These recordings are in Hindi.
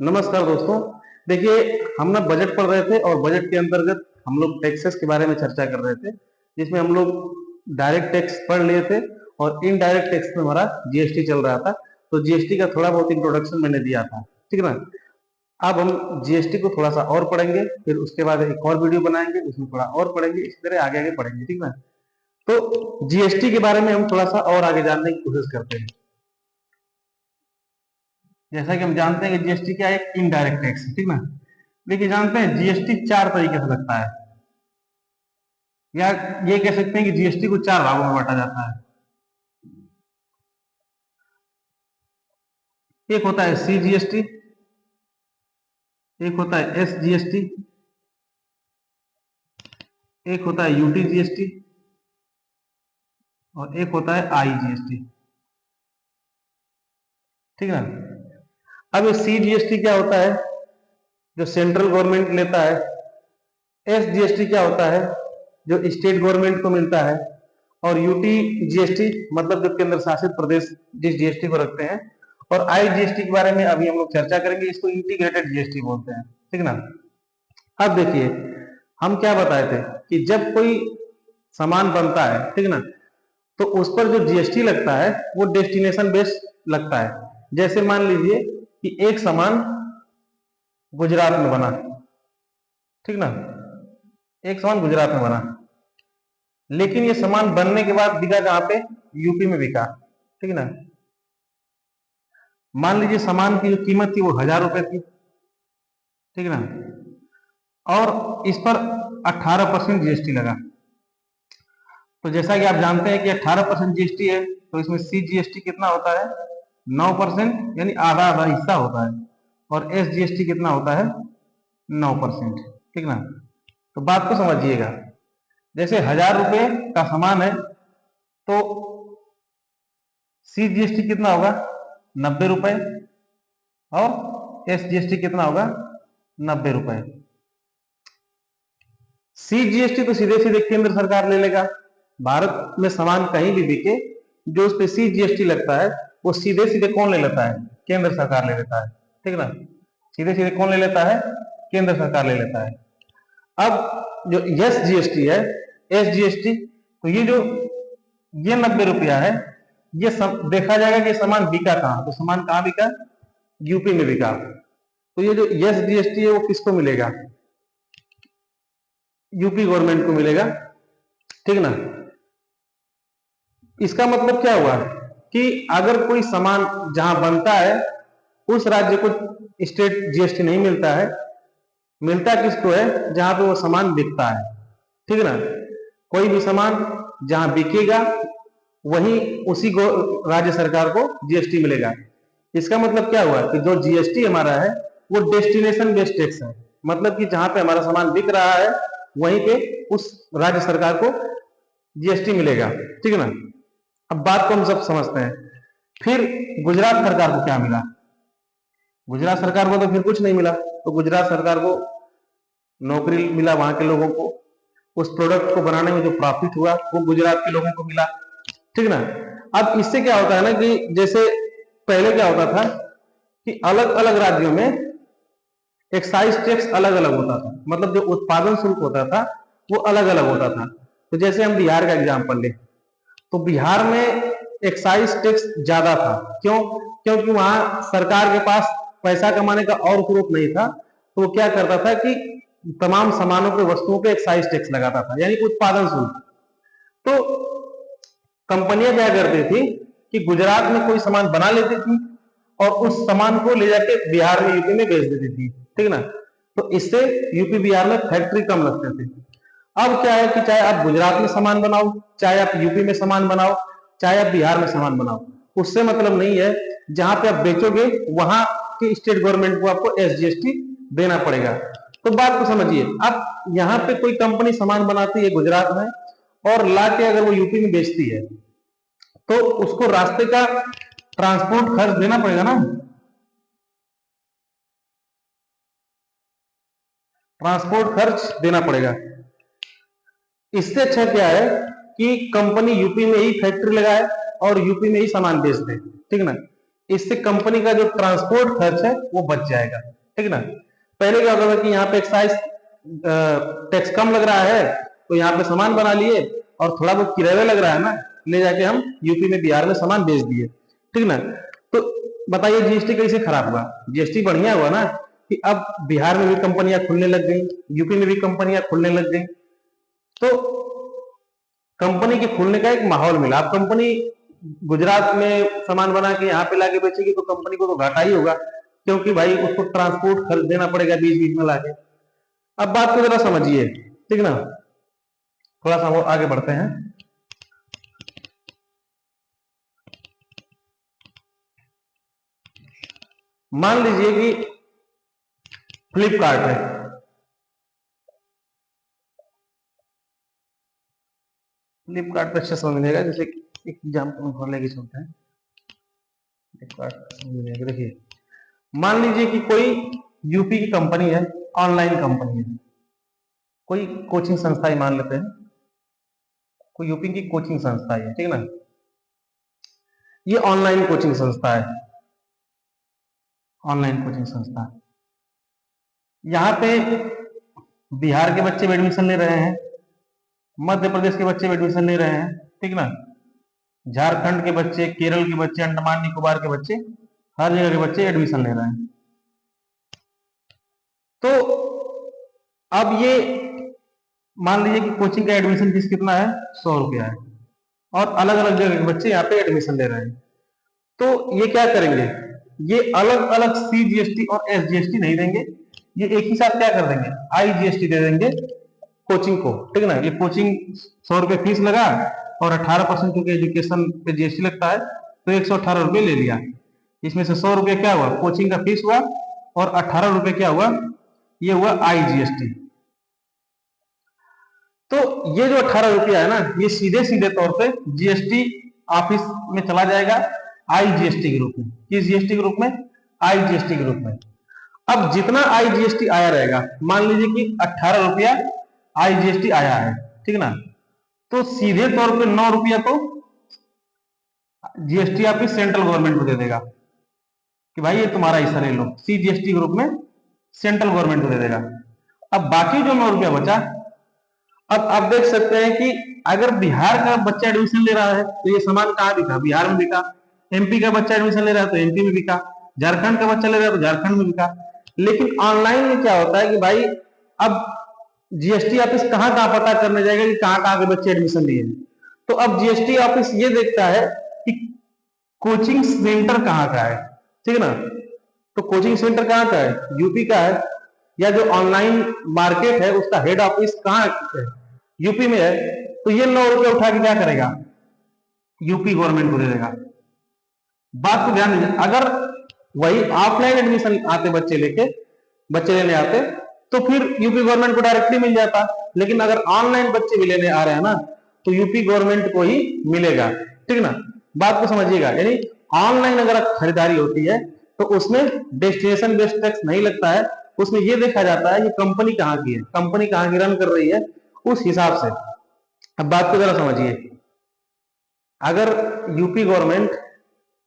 नमस्कार दोस्तों। देखिए, हम ना बजट पढ़ रहे थे और बजट के अंतर्गत हम लोग टैक्सेस के बारे में चर्चा कर रहे थे, जिसमें हम लोग डायरेक्ट टैक्स पढ़ लिए थे और इनडायरेक्ट टैक्स में हमारा जीएसटी चल रहा था। तो जीएसटी का थोड़ा बहुत इंट्रोडक्शन मैंने दिया था, ठीक है ना। अब हम जीएसटी को थोड़ा सा और पढ़ेंगे, फिर उसके बाद एक और वीडियो बनाएंगे, उसमें थोड़ा और पढ़ेंगे, इस तरह आगे आगे पढ़ेंगे, ठीक है ना। तो जीएसटी के बारे में हम थोड़ा सा और आगे जानने की कोशिश करते हैं। जैसा कि हम जानते हैं कि जीएसटी क्या है, एक इनडायरेक्ट टैक्स, ठीक ना। देखिए, जानते हैं जीएसटी चार तरीके से लगता है, या ये कह सकते हैं कि जीएसटी को चार भागों में बांटा जाता है। एक होता है सीजीएसटी, एक होता है एसजीएसटी, एक होता है यूटीजीएसटी और एक होता है आईजीएसटी, ठीक है ना। अब ये सीजीएसटी क्या होता है, जो सेंट्रल गवर्नमेंट लेता है। एसजीएसटी क्या होता है, जो स्टेट गवर्नमेंट को मिलता है। और यूटी जीएसटी मतलब जो केंद्र शासित प्रदेश जिस जीएसटी को रखते हैं। और आईजीएसटी के बारे में अभी हम लोग चर्चा करेंगे, इसको इंटीग्रेटेड जीएसटी बोलते हैं, ठीक ना। अब देखिए, हम क्या बताए थे कि जब कोई सामान बनता है, ठीक ना, तो उस पर जो जीएसटी लगता है वो डेस्टिनेशन बेस्ड लगता है। जैसे मान लीजिए कि एक सामान गुजरात में बना, ठीक ना, एक सामान गुजरात में बना, लेकिन ये सामान बनने के बाद बिका कहां पे, यूपी में बिका, ठीक है ना। मान लीजिए सामान की जो कीमत थी वो 1000 रुपए थी, ठीक है ना, और इस पर 18% जीएसटी लगा। तो जैसा कि आप जानते हैं कि 18% जीएसटी है, तो इसमें सी जीएसटी कितना होता है, 9%, यानी आधा आधा हिस्सा होता है। और एस जीएसटी कितना होता है, 9%, ठीक ना। तो बात को समझिएगा, जैसे 1000 रुपए का सामान है, तो सी जीएसटी कितना होगा, 90 रुपए, और एस जीएसटी कितना होगा, 90 रुपए। सी जीएसटी तो सीधे सीधे केंद्र सरकार ले लेगा। भारत में सामान कहीं भी बिके, जो उस पर सी जीएसटी लगता है वो सीधे सीधे कौन ले लेता है, केंद्र सरकार ले लेता है, ठीक ना। सीधे सीधे कौन ले लेता है, केंद्र सरकार ले लेता है। अब जो एस जीएसटी है, एस जीएसटी, तो ये 90 रुपया है, ये देखा जाएगा कि सामान बिका कहां, तो सामान कहां बिका, यूपी में बिका। तो ये जो एस जीएसटी है वो किसको मिलेगा, यूपी गवर्नमेंट को मिलेगा, ठीक ना। इसका मतलब क्या हुआ कि अगर कोई सामान जहां बनता है उस राज्य को स्टेट जीएसटी नहीं मिलता है, मिलता किसको है, जहां पे वो सामान बिकता है, ठीक है ना। कोई भी सामान जहां बिकेगा वहीं उसी राज्य सरकार को जीएसटी मिलेगा। इसका मतलब क्या हुआ कि जो जीएसटी हमारा है वो डेस्टिनेशन बेस्ड टैक्स है, मतलब कि जहां पे हमारा सामान बिक रहा है वहीं पे उस राज्य सरकार को जीएसटी मिलेगा, ठीक है ना। अब बात को हम सब समझते हैं। फिर गुजरात सरकार को क्या मिला, गुजरात सरकार को तो फिर कुछ नहीं मिला। तो गुजरात सरकार को नौकरी मिला, वहां के लोगों को उस प्रोडक्ट को बनाने में जो प्रॉफिट हुआ वो गुजरात के लोगों को मिला, ठीक ना। अब इससे क्या होता है ना कि जैसे पहले क्या होता था कि अलग अलग राज्यों में एक्साइज टैक्स अलग अलग होता था, मतलब जो उत्पादन शुल्क होता था वो अलग अलग होता था। तो जैसे हम बिहार का एग्जाम्पल लें, तो बिहार में एक्साइज टैक्स ज्यादा था। क्यों, क्योंकि वहां सरकार के पास पैसा कमाने का और स्रोत नहीं था, तो वो क्या करता था कि तमाम सामानों पे, वस्तुओं पे एक्साइज टैक्स लगाता था, यानी उत्पादन शुल्क। तो कंपनियां क्या करती थी कि गुजरात में कोई सामान बना लेती थी और उस सामान को ले जाके बिहार में, यूपी में बेच देती थी, ठीक ना। तो इससे यूपी बिहार में फैक्ट्री कम लगते थे। अब क्या है कि चाहे आप गुजरात में सामान बनाओ, चाहे आप यूपी में सामान बनाओ, चाहे आप बिहार में सामान बनाओ, उससे मतलब नहीं है। जहां पे आप बेचोगे वहां के स्टेट गवर्नमेंट को आपको एसजीएसटी देना पड़ेगा। तो बात को समझिए, अब यहाँ पे कोई कंपनी सामान बनाती है गुजरात में और ला के अगर वो यूपी में बेचती है, तो उसको रास्ते का ट्रांसपोर्ट खर्च देना पड़ेगा ना, ट्रांसपोर्ट खर्च देना पड़ेगा। इससे अच्छा क्या है कि कंपनी यूपी में ही फैक्ट्री लगाए और यूपी में ही सामान बेच दे, ठीक ना। इससे कंपनी का जो ट्रांसपोर्ट खर्च है वो बच जाएगा, ठीक ना। पहले क्या होता था कि यहाँ पे एक्साइज टैक्स कम लग रहा है तो यहाँ पे सामान बना लिए और थोड़ा बहुत किराया लग रहा है ना, ले जाके हम यूपी में बिहार में सामान बेच दिए, ठीक ना। तो बताइए जीएसटी कैसे खराब हुआ? जीएसटी बढ़िया हुआ ना कि अब बिहार में भी कंपनियां खुलने लग गई, यूपी में भी कंपनियां खुलने लग गई, तो कंपनी के खुलने का एक माहौल मिला। अब कंपनी गुजरात में सामान बना के यहाँ पे लाके बेचेगी तो कंपनी को तो घाटा ही होगा, क्योंकि भाई उसको ट्रांसपोर्ट खर्च देना पड़ेगा बीच बीच में लाके। अब बात को जरा समझिए, ठीक ना, थोड़ा सा वो आगे बढ़ते हैं। मान लीजिए कि फ्लिपकार्ट है, फ्लिपकार्ट पे अच्छा समझ मिलेगा, जैसे एक एग्जाम्पल भर लेके चलते हैं। फ्लिपकार्ट समझ मिलेगा, देखिए मान लीजिए कि कोई यूपी की कंपनी है, ऑनलाइन कंपनी है, कोई कोचिंग संस्था ही मान लेते हैं, कोई यूपी की कोचिंग संस्था है, ठीक ना। ये ऑनलाइन कोचिंग संस्था है, ऑनलाइन कोचिंग संस्था। यहाँ पे बिहार के बच्चे भी एडमिशन ले रहे हैं, मध्य प्रदेश के बच्चे भी एडमिशन ले रहे हैं, ठीक ना। झारखंड के बच्चे, केरल के बच्चे, अंडमान निकोबार के बच्चे, हर जगह के बच्चे एडमिशन ले रहे हैं। तो अब ये मान लीजिए कि कोचिंग का एडमिशन फीस कितना है, 100 रुपया है, और अलग अलग जगह के बच्चे यहाँ पे एडमिशन ले रहे हैं। तो ये क्या करेंगे, ये अलग अलग CGST और SGST नहीं देंगे, ये एक ही साथ क्या कर देंगे, IGST दे देंगे कोचिंग को, ठीक ना। ये कोचिंग 100 रुपये फीस लगा और 18% क्योंकि एजुकेशन पे GST लगता है, तो 118 रुपये ले लिया। इसमें से 100 रुपये क्या हुआ, कोचिंग का फीस हुआ, और 18 रुपये क्या हुआ, ये हुआ IGST। तो ये जो 18 रुपया है ना, ये सीधे सीधे तौर पे GST ऑफिस में चला जाएगा IGST के रूप में। किस GST के रूप में, IGST के रूप में। अब जितना IGST आया रहेगा, मान लीजिए कि 18 रुपया IGST आया है, ठीक ना, तो सीधे तौर पे 9 रुपया तो GST ऑफिस सेंट्रल गवर्नमेंट को दे देगा कि भाई ये तुम्हारा हिस्सा ले लो, CGST के रूप में सेंट्रल गवर्नमेंट को दे देगा। अब बाकी जो 9 रुपया बचा, अब आप देख सकते हैं कि अगर बिहार का बच्चा एडमिशन ले रहा है तो ये सामान कहाँ बिका, बिहार में बिका। MP का बच्चा एडमिशन ले रहा है तो MP में बिका, झारखंड का बच्चा ले रहा है तो झारखंड में बिका। लेकिन ऑनलाइन में क्या होता है कि भाई अब GST ऑफिस कहाँ कहाँ पता करने जाएगा कि कहाँ कहाँ के बच्चे एडमिशन लिए हैं, तो अब GST ऑफिस ये देखता है कि कोचिंग सेंटर कहाँ का है, ठीक है ना। तो कोचिंग सेंटर कहाँ का है, यूपी का है, या जो ऑनलाइन मार्केट है उसका हेड ऑफिस कहाँ है, यूपी में है, तो ये 9 रुपये उठा के क्या करेगा, यूपी गवर्नमेंट को दे देगा। बात को ध्यान दीजिए, अगर वही ऑफलाइन एडमिशन आते बच्चे लेने आते तो फिर यूपी गवर्नमेंट को डायरेक्टली मिल जाता, लेकिन अगर ऑनलाइन बच्चे भी लेने आ रहे हैं ना तो यूपी गवर्नमेंट को ही मिलेगा, ठीक ना। बात को समझिएगा, यानी ऑनलाइन अगर खरीदारी होती है तो उसमें डेस्टिनेशन बेस्ड टैक्स नहीं लगता है, उसमें यह देखा जाता है कि कंपनी कहाँ की है, कंपनी कहाँ की रन कर रही है, उस हिसाब से। अब बात को जरा समझिए, अगर यूपी गवर्नमेंट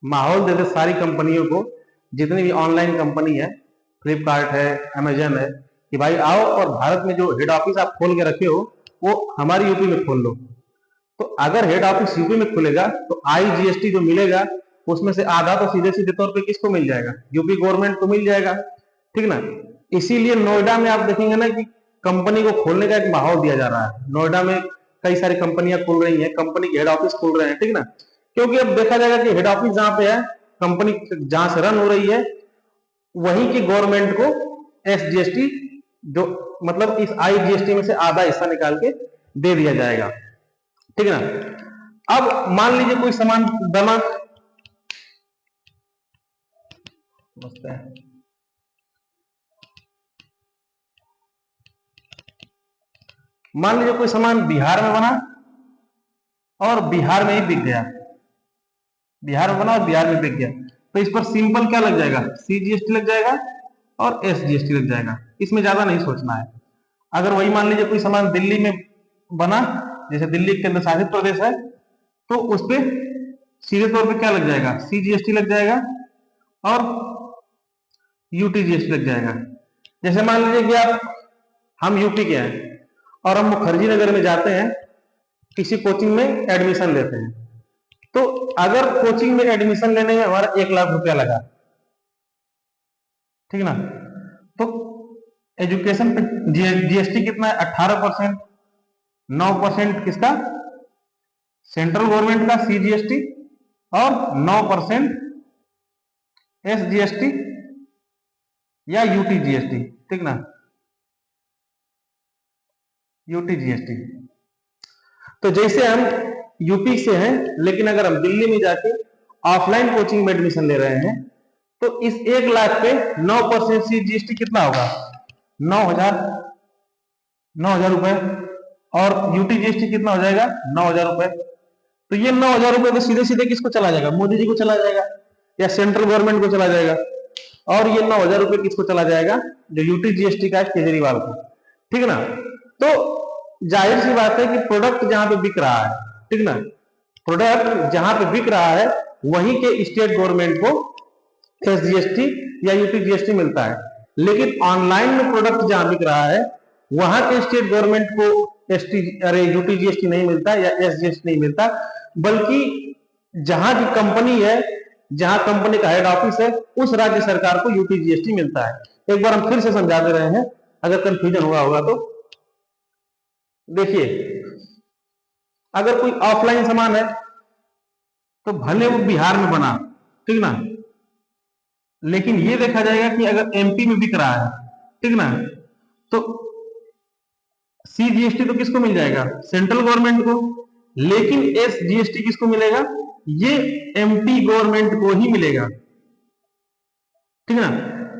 माहौल दे दे सारी कंपनियों को, जितनी भी ऑनलाइन कंपनी है, फ्लिपकार्ट है, अमेजन है, कि भाई आओ और भारत में जो हेड ऑफिस आप खोल के रखे हो वो हमारी यूपी में खोल लो, तो अगर हेड ऑफिस यूपी में खुलेगा तो IGST जो मिलेगा उसमें से आधा तो सीधे सीधे तौर पे किसको मिल जाएगा, यूपी गवर्नमेंट को मिल जाएगा, ठीक ना। इसीलिए नोएडा में आप देखेंगे ना कि कंपनी को खोलने का एक माहौल दिया जा रहा है। नोएडा में कई सारी कंपनियां खुल रही हैं, कंपनी के हेड ऑफिस खुल रहे हैं, ठीक ना, क्योंकि अब देखा जाएगा कि हेड ऑफिस जहां पे है, कंपनी जहां से रन हो रही है, वहीं की गवर्नमेंट को SGST जो मतलब इस IGST में से आधा हिस्सा निकाल के दे दिया जाएगा, ठीक है ना। अब मान लीजिए कोई सामान बना, मान लीजिए कोई सामान बिहार में बना और बिहार में ही बिक गया, बिहार में बना और बिहार में बिक गया, तो इस पर सिंपल क्या लग जाएगा, CGST लग जाएगा और SGST लग जाएगा, इसमें ज्यादा नहीं सोचना है। अगर वही मान लीजिए कोई सामान दिल्ली में बना, जैसे दिल्ली केंद्र शासित प्रदेश है, तो उस पर सीधे तौर पे क्या लग जाएगा, CGST लग जाएगा और UTGST लग जाएगा। जैसे मान लीजिए कि हम यूपी के हैं और हम मुखर्जी नगर में जाते हैं, किसी कोचिंग में एडमिशन लेते हैं, तो अगर कोचिंग में एडमिशन लेने में हमारा 1 लाख रुपया लगा, ठीक ना, तो एजुकेशन पे GST कितना है, 18%। 9% किसका, सेंट्रल गवर्नमेंट का CGST और 9% SGST या UTGST, ठीक ना, UTGST। तो जैसे हम यूपी से हैं, लेकिन अगर हम दिल्ली में जाके ऑफलाइन कोचिंग में एडमिशन ले रहे हैं, तो इस 1 लाख पे 9% CGST कितना होगा, 9,000 रुपए, और UTGST कितना हो जाएगा, 9,000 रुपए। तो ये 9,000 रुपए तो सीधे सीधे किसको चला जाएगा, मोदी जी को चला जाएगा या सेंट्रल गवर्नमेंट को चला जाएगा। और ये 9,000 रुपए किसको चला जाएगा, जो UTGST का है, केजरीवाल को, ठीक ना। तो जाहिर सी बात है कि प्रोडक्ट जहां पे बिक रहा है, ठीक ना, प्रोडक्ट जहां पे बिक रहा है वहीं के स्टेट गवर्नमेंट को SGST या UTGST मिलता है। लेकिन ऑनलाइन में प्रोडक्ट जहां बिक रहा है वहां के स्टेट गवर्नमेंट को UTGST नहीं मिलता या SGST नहीं मिलता, बल्कि जहां की कंपनी है, जहां कंपनी का हेड ऑफिस है, उस राज्य सरकार को UTGST मिलता है। एक बार हम फिर से समझा दे रहे हैं, अगर कंफ्यूजन हुआ होगा तो। देखिए, अगर कोई ऑफलाइन सामान है तो भले वो बिहार में बना, ठीक ना, लेकिन ये देखा जाएगा कि अगर MP में बिक रहा है, ठीक ना, तो CGST तो किसको मिल जाएगा, सेंट्रल गवर्नमेंट को, लेकिन SGST किसको मिलेगा, ये MP गवर्नमेंट को ही मिलेगा, ठीक ना।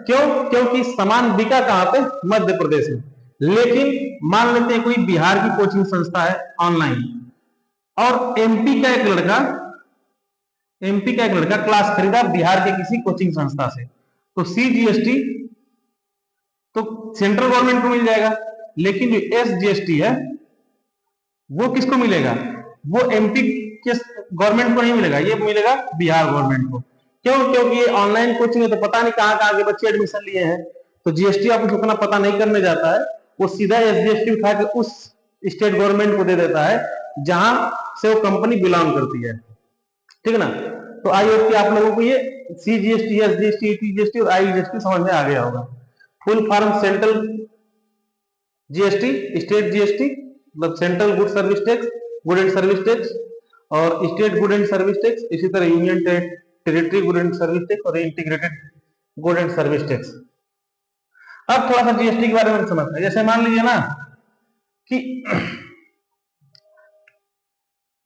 क्यों, क्योंकि सामान बिका कहां पे, मध्य प्रदेश में। लेकिन मान लेते हैं कोई बिहार की कोचिंग संस्था है ऑनलाइन, और MP का एक लड़का क्लास खरीदा बिहार के किसी कोचिंग संस्था से, तो CGST तो सेंट्रल गवर्नमेंट को मिल जाएगा, लेकिन जो SGST है वो किसको मिलेगा, वो MP के गवर्नमेंट को नहीं मिलेगा, ये मिलेगा बिहार गवर्नमेंट को। क्यों, क्योंकि ये ऑनलाइन कोचिंग है, तो पता नहीं कहां कहां के बच्चे एडमिशन लिए हैं, तो GST आपको उतना पता नहीं करने जाता है, वो सीधा SGST उठा के उस स्टेट गवर्नमेंट को दे देता है जहां से वो कंपनी बिलोंग करती है, ठीक ना। तो आई होप कि आप लोगों को ये CGST, SGST, UTGST और IGST समझ में आ गया होगा। Full form central GST, state GST मतलब central good service tax, good and service tax, और state good and service tax, इसी तरह union territory good and service tax और integrated good and service tax. अब थोड़ा सा GST के बारे में समझते हैं। जैसे मान लीजिए ना कि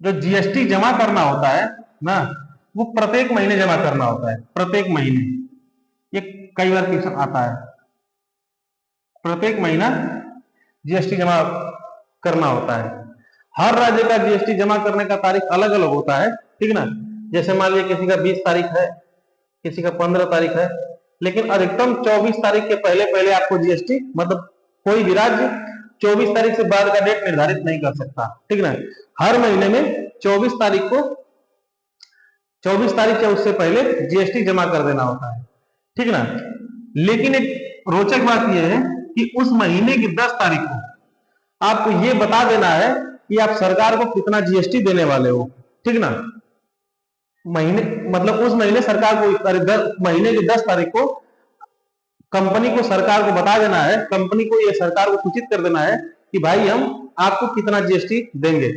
जो GST जमा करना होता है ना, वो प्रत्येक महीने जमा करना होता है, प्रत्येक महीने। ये कई बार क्वेश्चन आता है, प्रत्येक महीना GST जमा करना होता है। हर राज्य का GST जमा करने का तारीख अलग अलग होता है, ठीक ना। जैसे मान लीजिए किसी का 20 तारीख है, किसी का 15 तारीख है, लेकिन अधिकतम 24 तारीख के पहले पहले आपको GST, मतलब कोई भी राज्य 24 तारीख से बाद का डेट निर्धारित नहीं कर सकता, ठीक ना। हर महीने में 24 तारीख को, 24 तारीख या उससे पहले GST जमा कर देना होता है, ठीक ना। लेकिन एक रोचक बात यह है कि उस महीने की 10 तारीख को आपको यह बता देना है कि आप सरकार को कितना GST देने वाले हो, ठीक ना। महीने मतलब उस महीने सरकार को महीने की 10 तारीख को कंपनी को सरकार को बता देना है, कंपनी को ये सरकार को सूचित कर देना है कि भाई हम आपको कितना GST देंगे।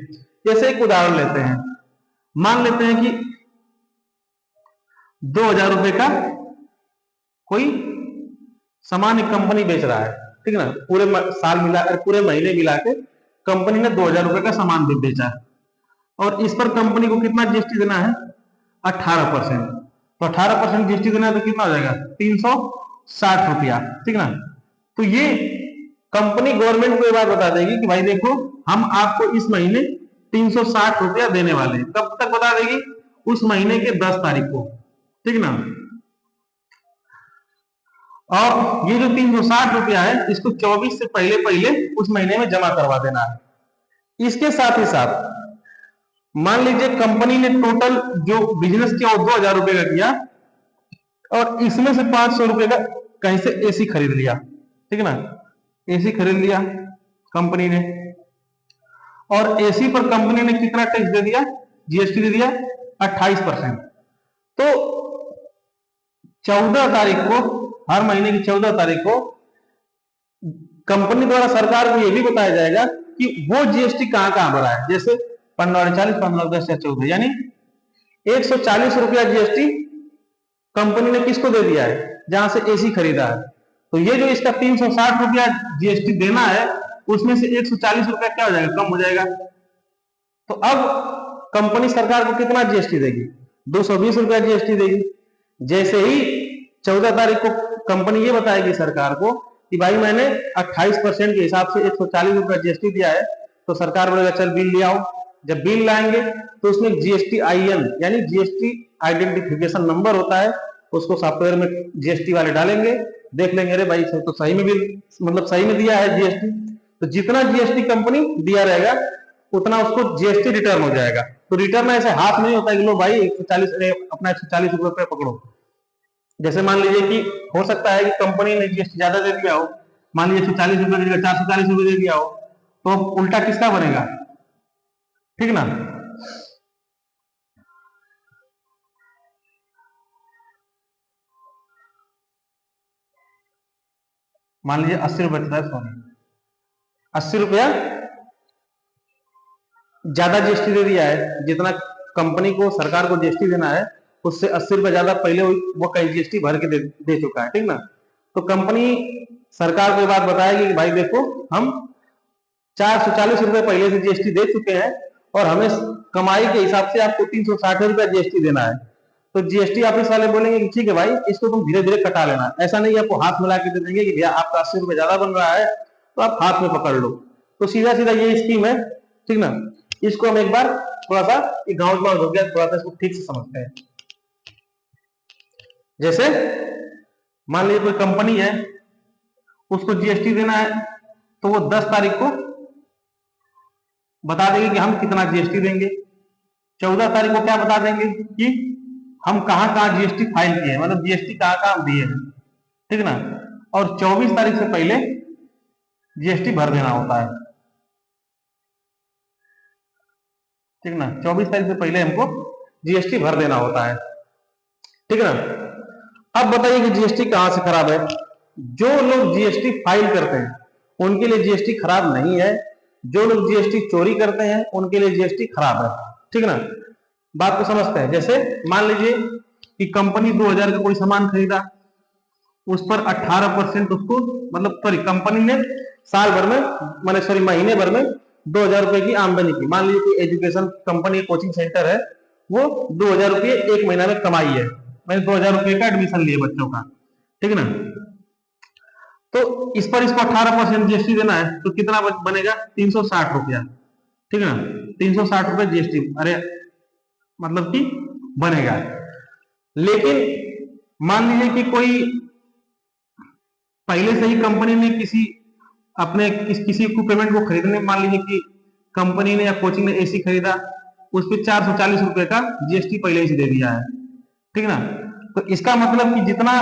जैसे एक उदाहरण लेते हैं, मान लेते हैं कि 2,000 रुपए का कोई सामान एक कंपनी बेच रहा है, ठीक ना, पूरे साल मिला, पूरे महीने मिला के कंपनी ने 2,000 रुपए का सामान बेचा, और इस पर कंपनी को कितना GST देना है, 18%। तो 18% GST देना है तो कितना हो जाएगा, 360 रुपया, ठीक ना। तो ये कंपनी गवर्नमेंट को ये बात बता देगी कि भाई देखो हम आपको इस महीने 360 रुपया देने वाले हैं। कब तक बता देगी, उस महीने के 10 तारीख को, ठीक ना। और ये जो 360 रुपया है, इसको 24 से पहले पहले उस महीने में जमा करवा देना है। इसके साथ ही साथ मान लीजिए कंपनी ने टोटल जो बिजनेस किया वो 2000 रुपए का किया, और इसमें से 500 रुपए का कहीं से एसी खरीद लिया, ठीक है ना, एसी खरीद लिया कंपनी ने, और एसी पर कंपनी ने कितना टैक्स दे दिया, जीएसटी दे दिया 28%। तो 14 तारीख को, हर महीने की 14 तारीख को कंपनी द्वारा सरकार को यह भी बताया जाएगा कि वो जीएसटी कहां कहां भरा है। जैसे 1540, 1510 या 14, यानी 140 रुपया जीएसटी कंपनी ने किसको दे दिया है, जहां से एसी खरीदा है। तो ये जो इसका 360 रुपया जीएसटी देना है, उसमें से 140 रुपया क्या हो जाएगा, कम हो जाएगा। तो अब कंपनी सरकार को कितना जीएसटी देगी, 220 रुपया जीएसटी देगी। जैसे ही 14 तारीख को कंपनी ये बताएगी सरकार को कि भाई मैंने 28% के हिसाब से 140 रुपया जीएसटी दिया है, तो सरकार बोलेगा चल बिल ले आओ। जब बिल लाएंगे तो उसमें जीएसटी आईएन यानी जीएसटी आइडेंटिफिकेशन नंबर होता है, उसको सॉफ्टवेयर में जीएसटी वाले डालेंगे, देख लेंगे अरे भाई तो सही में बिल, मतलब सही में दिया है जीएसटी। तो जितना जीएसटी कंपनी दिया रहेगा उतना उसको जीएसटी रिटर्न हो जाएगा। तो रिटर्न ऐसे हाथ नहीं होता कि लो भाई 140 अपना 140 रुपये पकड़ो। जैसे मान लीजिए कि हो सकता है कि कंपनी ने जीएसटी ज्यादा दे दिया हो, मान लीजिए 140 रुपये की जगह 440 रुपये दे दिया हो, तो उल्टा किसका बनेगा, ठीक ना। मान लीजिए 80 रुपये, सॉरी 80 रुपया ज्यादा जीएसटी दे दिया है, जितना कंपनी को सरकार को जीएसटी देना है उससे 80 रुपये ज्यादा पहले वो कई जीएसटी भर के दे चुका है, ठीक ना। तो कंपनी सरकार को बात बताएगी कि भाई देखो हम 440 रुपये पहले से जीएसटी दे चुके हैं और हमें कमाई के हिसाब से आपको 360 रुपया जीएसटी देना है। तो जीएसटी ऑफिस वाले बोलेंगे कि ठीक है भाई इसको तुम धीरे धीरे कटा लेना, ऐसा नहीं आपको हाथ मिला के दे देंगे कि भैया आपका 80 रुपये ज्यादा बन रहा है तो आप हाथ में पकड़ लो। तो सीधा सीधा ये स्कीम है, ठीक ना। इसको हम एक बार थोड़ा सा गाँव हो गया, थोड़ा सा इसको ठीक से समझते हैं। जैसे मान लीजिए कोई कंपनी है, उसको जीएसटी देना है, तो वो 10 तारीख को बता देंगे कि हम कितना जीएसटी देंगे। 14 तारीख को क्या बता देंगे कि हम कहां कहां जीएसटी फाइल किए हैं, मतलब जीएसटी कहां कहां दिए हैं, ठीक ना। और 24 तारीख से पहले जीएसटी भर देना होता है, ठीक ना। 24 तारीख से पहले हमको जीएसटी भर देना होता है, ठीक ना। अब बताइए कि जीएसटी कहां से खराब है। जो लोग जीएसटी फाइल करते हैं उनके लिए जीएसटी खराब नहीं है, जो लोग जीएसटी चोरी करते हैं उनके लिए जीएसटी खराब है, ठीक ना। बात को समझते हैं। जैसे मान लीजिए कि कंपनी 2000 का कोई सामान खरीदा, उस पर 18% उसको, मतलब सॉरी कंपनी ने साल भर में, माने सॉरी महीने भर में 2000 रुपए की आमदनी की। मान लीजिए कोई एजुकेशन कंपनी, कोचिंग सेंटर है, वो 2000 रुपये एक महीना में कमाई है, मैंने 2000 रुपये का एडमिशन लिया बच्चों का, ठीक ना। तो इस पर इसको 18% जीएसटी देना है, तो कितना बनेगा, 360 रुपया, ठीक है ना। 360 रुपये जीएसटी, अरे मतलब कि बनेगा। लेकिन मान लीजिए कि कोई पहले से ही कंपनी ने किसी इक्विपमेंट को खरीदने, मान लीजिए कि कंपनी ने या कोचिंग ने एसी खरीदा, उस पर 440 रुपए का जीएसटी पहले से दे दिया है, ठीक ना। तो इसका मतलब कि जितना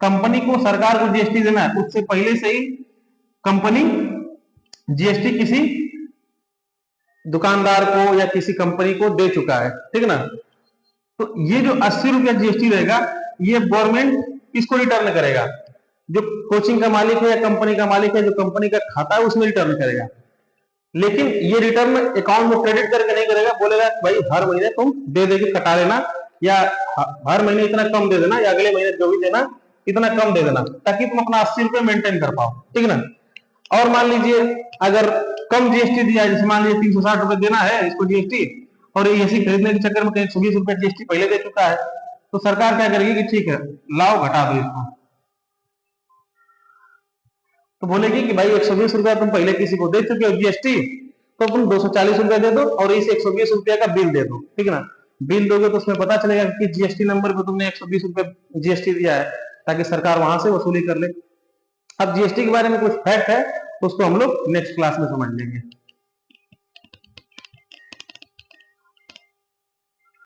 कंपनी को सरकार को जीएसटी देना है उससे पहले से ही कंपनी जीएसटी किसी दुकानदार को या किसी कंपनी को दे चुका है, ठीक ना। तो ये जो 80 रुपया जीएसटी रहेगा, ये गवर्नमेंट किसको रिटर्न करेगा, जो कोचिंग का मालिक है या कंपनी का मालिक है, जो कंपनी का खाता है उसमें रिटर्न करेगा। लेकिन ये रिटर्न अकाउंट में क्रेडिट करके नहीं करेगा, बोलेगा भाई हर महीने तुम दे देके कटा लेना, या हर महीने इतना कम दे देना, या अगले महीने जो भी देना इतना कम दे देना, ताकि तुम अपना 80 रुपये मेंटेन कर पाओ, ठीक ना। और मान लीजिए अगर कम जीएसटी दिया है, जैसे मान लीजिए 360 रुपये देना है इसको जीएसटी, और एसी खरीदने के चक्कर में कहीं 120 रुपये जीएसटी पहले दे चुका है, तो सरकार क्या करेगी कि ठीक है लाओ घटा दो इसको। तो बोलेगी कि भाई 120 रुपया तुम पहले किसी को दे चुके हो जीएसटी, तो तुम 240 रुपया दे दो और इस 120 रुपया का बिल दे दो, ठीक है ना। बिल दोगे तो उसमें पता चलेगा कि जीएसटी नंबर पे तुमने 120 रुपया जीएसटी दिया है, ताकि सरकार वहां से वसूली कर ले। अब जीएसटी के बारे में कुछ फैक्ट है, उसको हम लोग नेक्स्ट क्लास में समझ लेंगे।